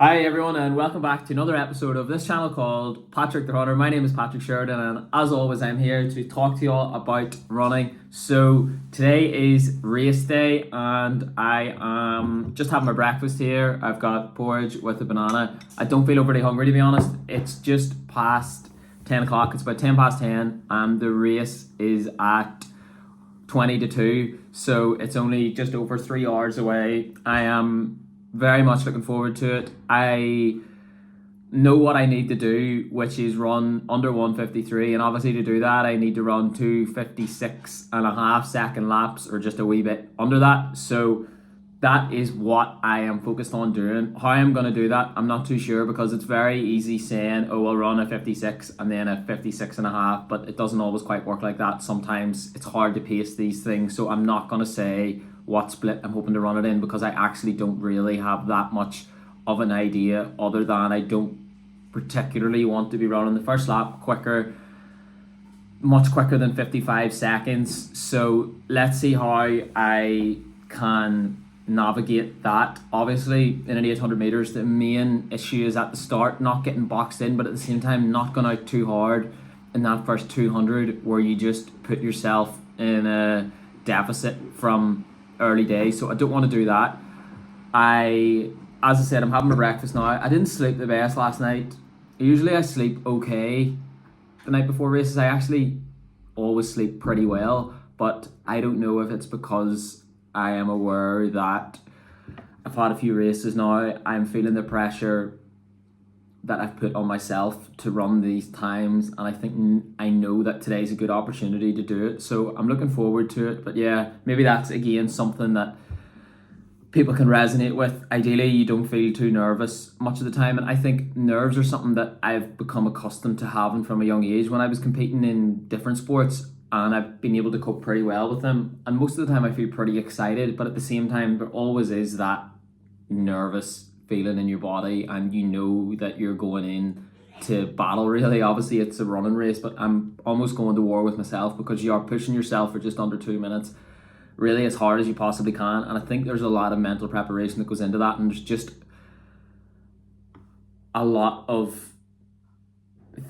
Hi everyone and welcome back to another episode of this channel called Patrick the Runner. My name is Patrick Sheridan and as always I'm here to talk to you all about running. So today is race day and I am just having my breakfast here. I've got porridge with a banana. I don't feel overly hungry, to be honest. It's just past 10 o'clock. It's about 10 past 10 and the race is at 20 to 2. So it's only just over 3 hours away. I am very much looking forward to it. I know what I need to do, which is run under 1:53, and obviously to do that I need to run 2:56.5 second laps, or just a wee bit under that. So that is what I am focused on doing. How I'm going to do that, I'm not too sure, because it's very easy saying, oh, I'll run a 56 and then a 56.5, but it doesn't always quite work like that. Sometimes it's hard to pace these things, so I'm not going to say what split I'm hoping to run it in, because I actually don't really have that much of an idea, other than I don't particularly want to be running the first lap much quicker than 55 seconds. So let's see how I can navigate that. Obviously in an 800 meters the main issue is at the start not getting boxed in, but at the same time not going out too hard in that first 200 where you just put yourself in a deficit from early days. So I don't want to do that. As I said, I'm having my breakfast now. I didn't sleep the best last night. Usually I sleep okay the night before races. I actually always sleep pretty well, but I don't know if it's because I am aware that I've had a few races now. I'm feeling the pressure that I've put on myself to run these times, and I think I know that today's a good opportunity to do it, so I'm looking forward to it. But yeah, maybe that's again something that people can resonate with. Ideally you don't feel too nervous much of the time, and I think nerves are something that I've become accustomed to having from a young age when I was competing in different sports, and I've been able to cope pretty well with them, and most of the time I feel pretty excited, but at the same time there always is that nervous feeling in your body, and you know that you're going in to battle really. Obviously it's a running race, but I'm almost going to war with myself, because you are pushing yourself for just under 2 minutes really as hard as you possibly can, and I think there's a lot of mental preparation that goes into that, and there's just a lot of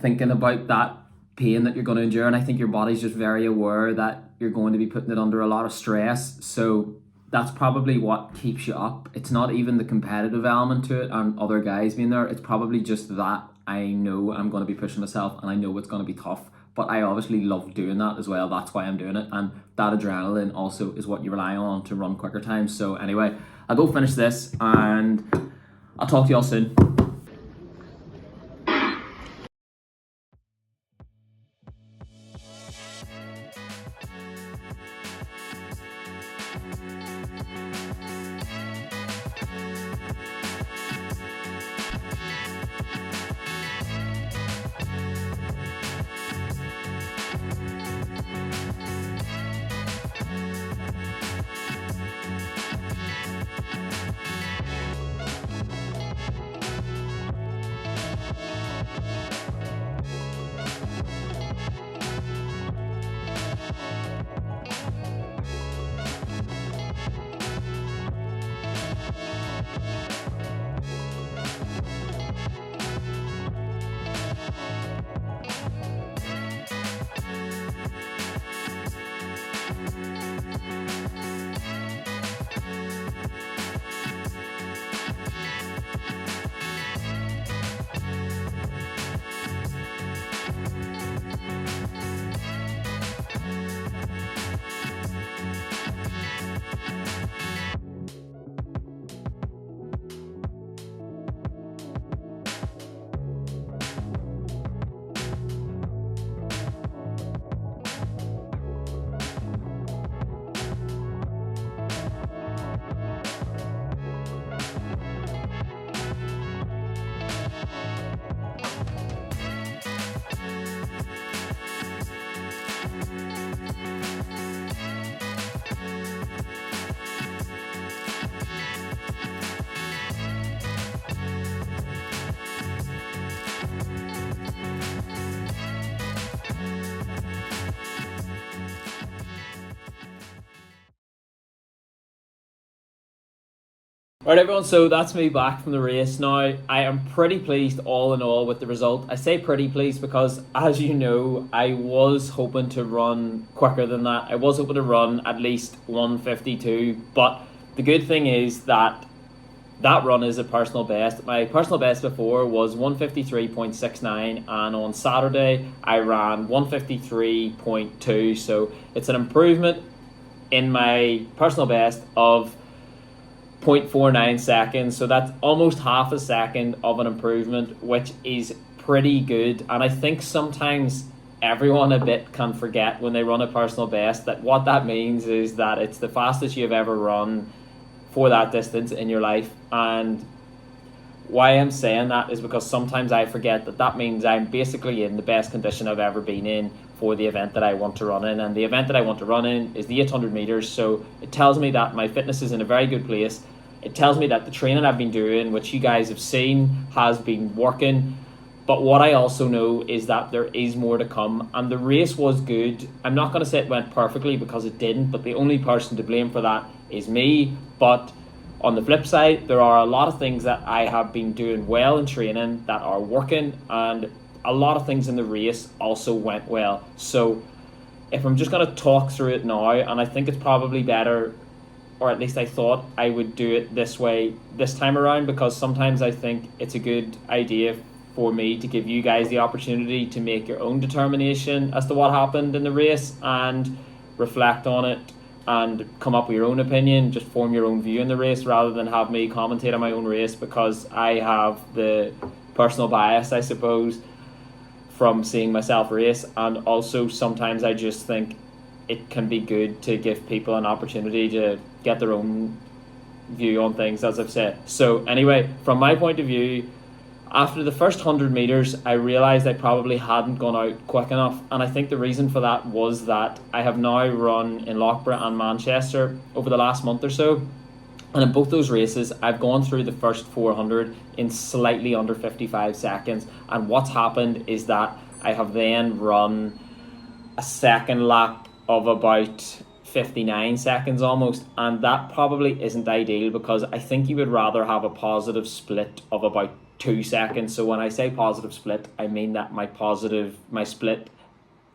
thinking about that pain that you're going to endure, and I think your body's just very aware that you're going to be putting it under a lot of stress. So that's probably what keeps you up. It's not even the competitive element to it and other guys being there. It's probably just that I know I'm going to be pushing myself and I know it's going to be tough, but I obviously love doing that as well. That's why I'm doing it, and that adrenaline also is what you rely on to run quicker times. So anyway, I'll go finish this and I'll talk to y'all soon. Right, everyone, so that's me back from the race now. I am pretty pleased all in all with the result. I say pretty pleased because, as you know, I was hoping to run quicker than that. I was hoping to run at least 152, but the good thing is that that run is a personal best. My personal best before was 153.69, and on Saturday I ran 153.2, so it's an improvement in my personal best of 0.49 seconds, so that's almost half a second of an improvement, which is pretty good. And I think sometimes everyone a bit can forget when they run a personal best that what that means is that it's the fastest you've ever run for that distance in your life. And why I'm saying that is because sometimes I forget that that means I'm basically in the best condition I've ever been in for the event that I want to run in. And the event that I want to run in is the 800 meters. So it tells me that my fitness is in a very good place. It tells me that the training I've been doing, which you guys have seen, has been working. But what I also know is that there is more to come. And the race was good. I'm not going to say it went perfectly because it didn't, but the only person to blame for that is me. But on the flip side, there are a lot of things that I have been doing well in training that are working, and a lot of things in the race also went well. So if I'm just going to talk through it now, and I think it's probably better, or at least I thought I would do it this way this time around, because sometimes I think it's a good idea for me to give you guys the opportunity to make your own determination as to what happened in the race and reflect on it and come up with your own opinion, just form your own view in the race rather than have me commentate on my own race, because I have the personal bias, I suppose, from seeing myself race. And also sometimes I just think it can be good to give people an opportunity to get their own view on things, as I've said. So anyway, from my point of view, after the first 100 metres, I realised I probably hadn't gone out quick enough. And I think the reason for that was that I have now run in Loughborough and Manchester over the last month or so. And in both those races, I've gone through the first 400 in slightly under 55 seconds. And what's happened is that I have then run a second lap of about 59 seconds almost, and that probably isn't ideal, because I think you would rather have a positive split of about 2 seconds. So when I say positive split, I mean that my split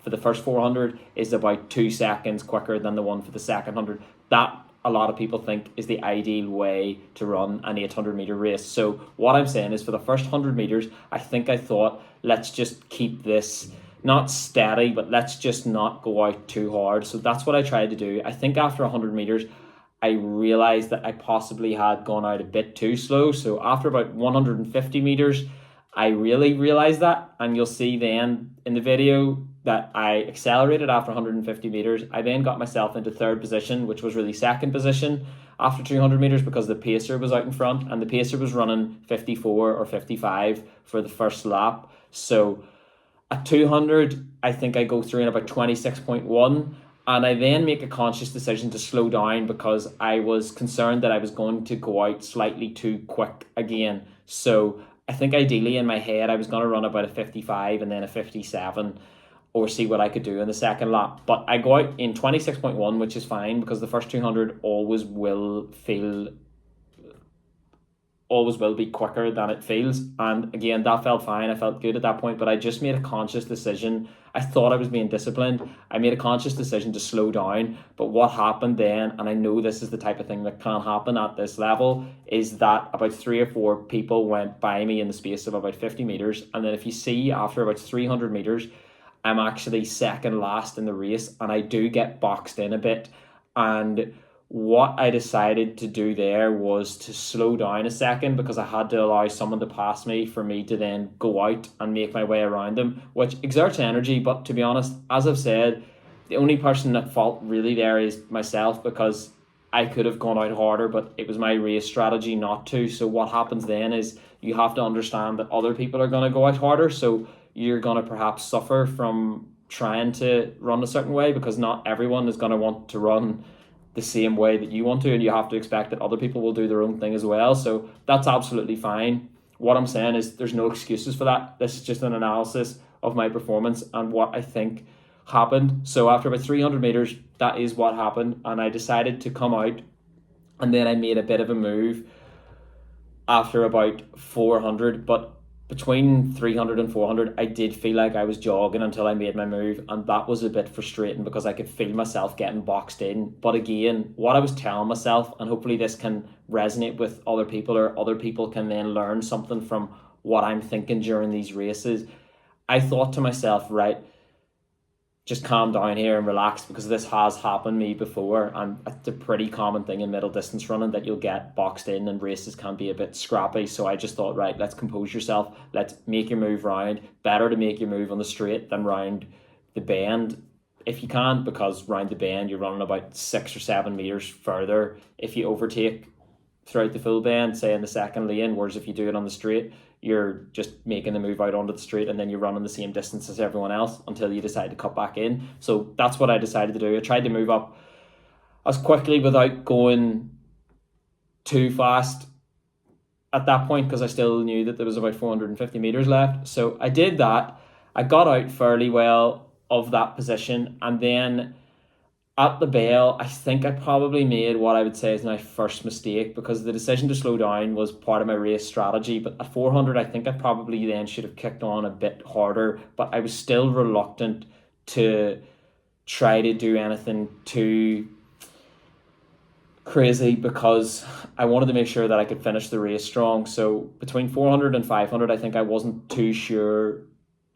for the first 400 is about 2 seconds quicker than the one for the second 100. That, a lot of people think, is the ideal way to run an 800 meter race. So what I'm saying is, for the first 100 meters, I thought, let's just keep this not steady, but let's just not go out too hard. So that's what I tried to do. I think after 100 meters, I realized that I possibly had gone out a bit too slow. So after about 150 meters, I really realized that. And you'll see then in the video that I accelerated after 150 meters. I then got myself into third position, which was really second position after 200 meters, because the pacer was out in front, and the pacer was running 54 or 55 for the first lap. So at 200, I think I go through in about 26.1, and I then make a conscious decision to slow down because I was concerned that I was going to go out slightly too quick again. So I think ideally in my head I was going to run about a 55 and then a 57, or see what I could do in the second lap. But I go out in 26.1, which is fine, because the first 200 always will be quicker than it feels. And again, that felt fine. I felt good at that point, but I just made a conscious decision. I thought I was being disciplined. I made a conscious decision to slow down. But what happened then, and I know this is the type of thing that can happen at this level, is that about 3 or 4 people went by me in the space of about 50 meters. And then if you see, after about 300 meters, I'm actually second last in the race, and I do get boxed in a bit. And what I decided to do there was to slow down a second, because I had to allow someone to pass me for me to then go out and make my way around them, which exerts energy. But to be honest, as I've said, the only person at fault really there is myself, because I could have gone out harder, but it was my race strategy not to. So what happens then is you have to understand that other people are going to go out harder, so you're going to perhaps suffer from trying to run a certain way, because not everyone is going to want to run the same way that you want to, and you have to expect that other people will do their own thing as well. So that's absolutely fine. What I'm saying is there's no excuses for that. This is just an analysis of my performance and what I think happened. So after about 300 meters, that is what happened, and I decided to come out, and then I made a bit of a move after about 400, but between 300 and 400, I did feel like I was jogging until I made my move, and that was a bit frustrating because I could feel myself getting boxed in. But again, what I was telling myself, and hopefully this can resonate with other people, or other people can then learn something from what I'm thinking during these races. I thought to myself, right, just calm down here and relax, because this has happened to me before, and it's a pretty common thing in middle distance running that you'll get boxed in and races can be a bit scrappy. So I just thought, right, let's compose yourself, let's make your move round. Better to make your move on the straight than round the bend if you can, because round the bend you're running about 6 or 7 meters further if you overtake throughout the full bend, say in the second lane, whereas if you do it on the straight, you're just making the move out onto the straight, and then you're running the same distance as everyone else until you decide to cut back in. So that's what I decided to do. I tried to move up as quickly without going too fast at that point, because I still knew that there was about 450 meters left. So I did that. I got out fairly well of that position, and then at the bell, I think I probably made what I would say is my first mistake, because the decision to slow down was part of my race strategy. But at 400, I think I probably then should have kicked on a bit harder, but I was still reluctant to try to do anything too crazy, because I wanted to make sure that I could finish the race strong. So between 400 and 500, I think I wasn't too sure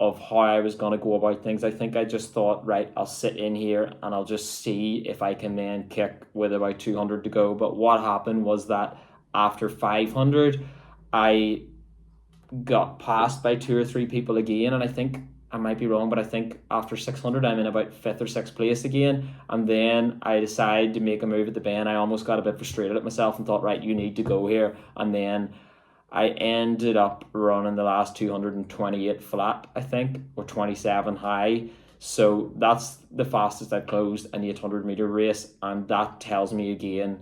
of how I was going to go about things. I think I just thought, right, I'll sit in here and I'll just see if I can then kick with about 200 to go. But what happened was that after 500, I got passed by 2 or 3 people again. And I think, I might be wrong, but I think after 600, I'm in about 5th or 6th place again. And then I decided to make a move at the bend. I almost got a bit frustrated at myself and thought, right, you need to go here. And then I ended up running the last 228 flat, I think, or 27 high. So that's the fastest I've closed an 800 meter race. And that tells me again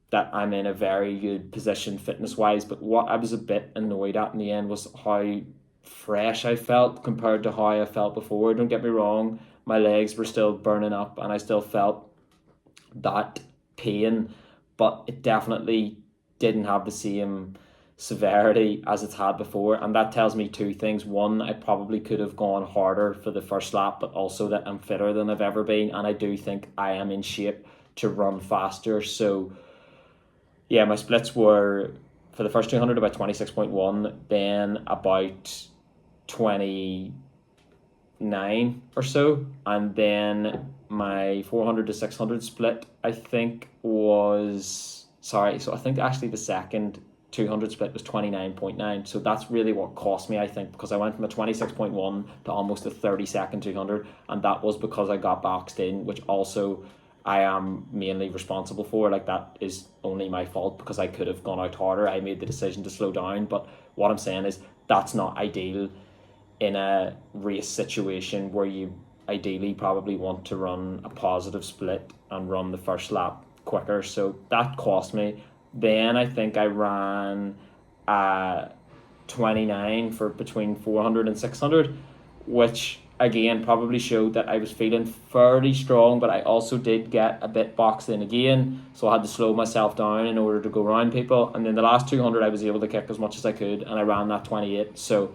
that I'm in a very good position fitness wise. But what I was a bit annoyed at in the end was how fresh I felt compared to how I felt before. Don't get me wrong, my legs were still burning up and I still felt that pain, but it definitely didn't have the same severity as it's had before. And that tells me 2 things. One, I probably could have gone harder for the first lap, but also that I'm fitter than I've ever been, and I do think I am in shape to run faster. So yeah, my splits were for the first 200 about 26.1, then about 29 or so, and then my 400 to 600 split I think was, sorry, so I think actually the second 200 split was 29.9. So that's really what cost me, I think, because I went from a 26.1 to almost a 30-second 200, and that was because I got boxed in, which also I am mainly responsible for. Like, that is only my fault because I could have gone out harder. I made the decision to slow down, but what I'm saying is that's not ideal in a race situation where you ideally probably want to run a positive split and run the first lap quicker. So that cost me. Then I think I ran 29 for between 400 and 600, which again probably showed that I was feeling fairly strong, but I also did get a bit boxed in again, so I had to slow myself down in order to go around people. And then the last 200 I was able to kick as much as I could, and I ran that 28. So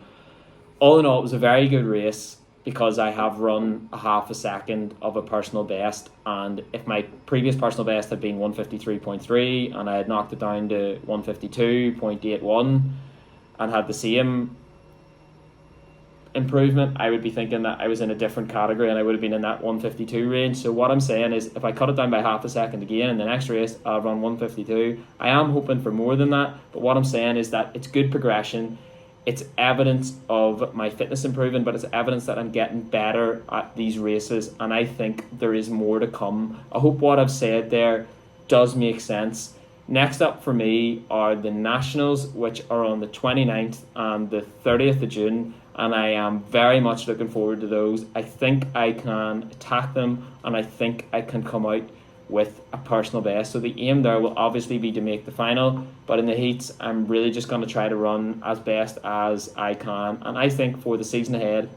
all in all, it was a very good race because I have run a half a second of a personal best, and if my previous personal best had been 153.3 and I had knocked it down to 152.81 and had the same improvement, I would be thinking that I was in a different category and I would have been in that 152 range. So what I'm saying is, if I cut it down by half a second again in the next race, I'll run 152. I am hoping for more than that, but what I'm saying is that it's good progression. It's evidence of my fitness improving, but it's evidence that I'm getting better at these races, and I think there is more to come. I hope what I've said there does make sense. Next up for me are the Nationals, which are on the 29th and the 30th of June, and I am very much looking forward to those. I think I can attack them, and I think I can come out with a personal best. So the aim there will obviously be to make the final, but in the heats I'm really just going to try to run as best as I can. And I think for the season ahead,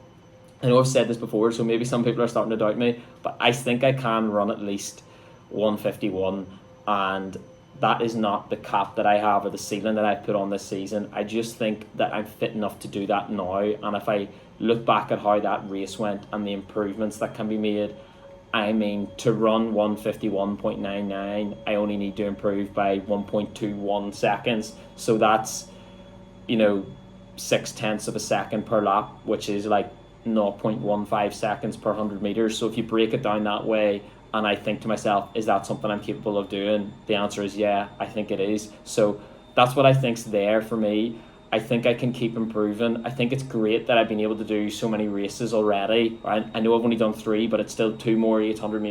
I know I've said this before, so maybe some people are starting to doubt me, but I think I can run at least 151, and that is not the cap that I have or the ceiling that I've put on this season. I just think that I'm fit enough to do that now. And if I look back at how that race went and the improvements that can be made, I mean, to run 151.99, I only need to improve by 1.21 seconds. So that's, 0.6 of a second per lap, which is like 0.15 seconds per 100 meters. So if you break it down that way, and I think to myself, is that something I'm capable of doing? The answer is yeah, I think it is. So that's what I think's there for me. I think I can keep improving. I think it's great that I've been able to do so many races already. I know I've only done 3, but it's still 2 more 800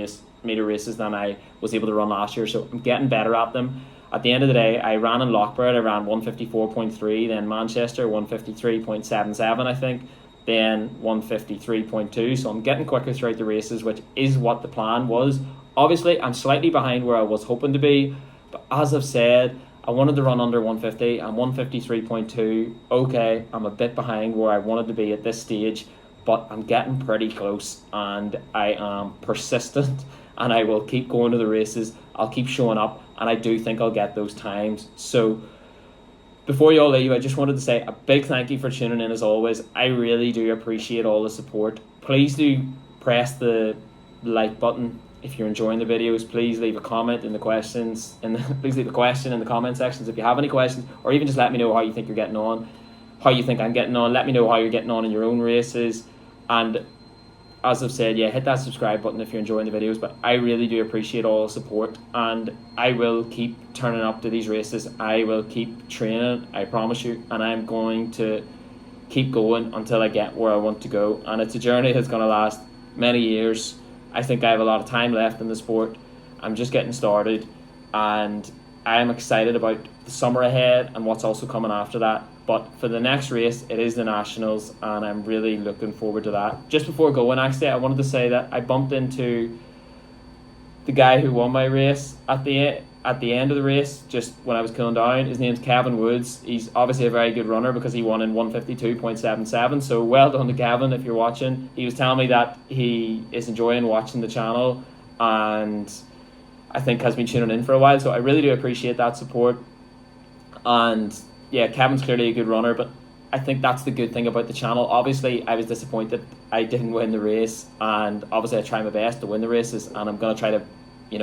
meter races than I was able to run last year. So I'm getting better at them. At the end of the day, I ran in Loughborough, I ran 154.3, then Manchester 153.77, I think, then 153.2. So I'm getting quicker throughout the races, which is what the plan was. Obviously, I'm slightly behind where I was hoping to be, but as I've said, I wanted to run under 150. I'm 153.2. Okay, I'm a bit behind where I wanted to be at this stage, but I'm getting pretty close, and I am persistent, and I will keep going to the races. I'll keep showing up, and I do think I'll get those times. So before you all leave, I just wanted to say a big thank you for tuning in as always. I really do appreciate all the support. Please do press the like button if you're enjoying the videos. Please leave a comment in the questions, and please leave a question in the comment sections if you have any questions, or even just let me know how you think you're getting on, how you think I'm getting on. Let me know how you're getting on in your own races. And as I've said, hit that subscribe button if you're enjoying the videos. But I really do appreciate all the support, and I will keep turning up to these races. I will keep training, I promise you, and I'm going to keep going until I get where I want to go. And it's a journey that's going to last many years. I think I have a lot of time left in the sport. I'm just getting started, and I'm excited about the summer ahead and what's also coming after that. But for the next race, it is the Nationals, and I'm really looking forward to that. Just before going, actually, I wanted to say that I bumped into the guy who won my race at the end of the race, just when I was cooling down. His name's Kevin Woods. He's obviously a very good runner because he won in 152.77. So well done to Kevin if you're watching. He was telling me that he is enjoying watching the channel, and I think has been tuning in for a while. So I really do appreciate that support. And yeah, Kevin's clearly a good runner, but I think that's the good thing about the channel. Obviously, I was disappointed I didn't win the race, and obviously I try my best to win the races, and I'm going to try to,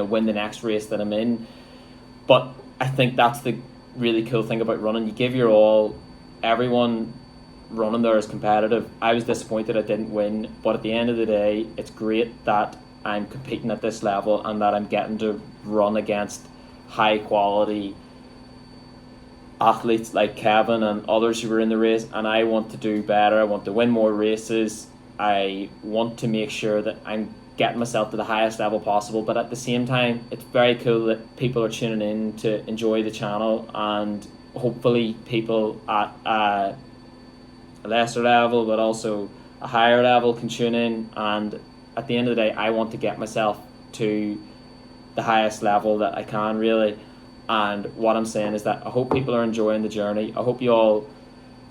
win the next race that I'm in. But I think that's the really cool thing about running. You give your all. Everyone running there is competitive. I was disappointed I didn't win, but at the end of the day, it's great that I'm competing at this level and that I'm getting to run against high quality athletes like Kevin and others who were in the race, and I want to do better. I want to win more races. I want to make sure that I'm getting myself to the highest level possible, but at the same time, it's very cool that people are tuning in to enjoy the channel, and hopefully people at a lesser level but also a higher level can tune in. And at the end of the day, I want to get myself to the highest level that I can, really. And what I'm saying is that I hope people are enjoying the journey. I hope you all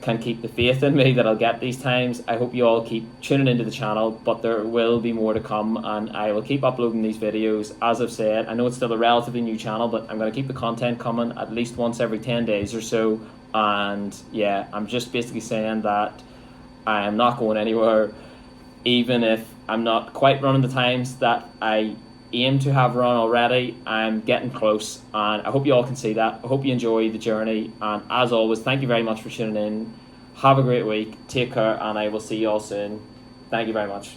can keep the faith in me that I'll get these times. I hope you all keep tuning into the channel, but there will be more to come, and I will keep uploading these videos. As I've said, I know it's still a relatively new channel, but I'm going to keep the content coming at least once every 10 days or so. And yeah, I'm just basically saying that I am not going anywhere, even if I'm not quite running the times that I aim to have run already. I'm getting close, and I hope you all can see that. I hope you enjoy the journey, and as always, thank you very much for tuning in. Have a great week, take care, and I will see you all soon. Thank you very much.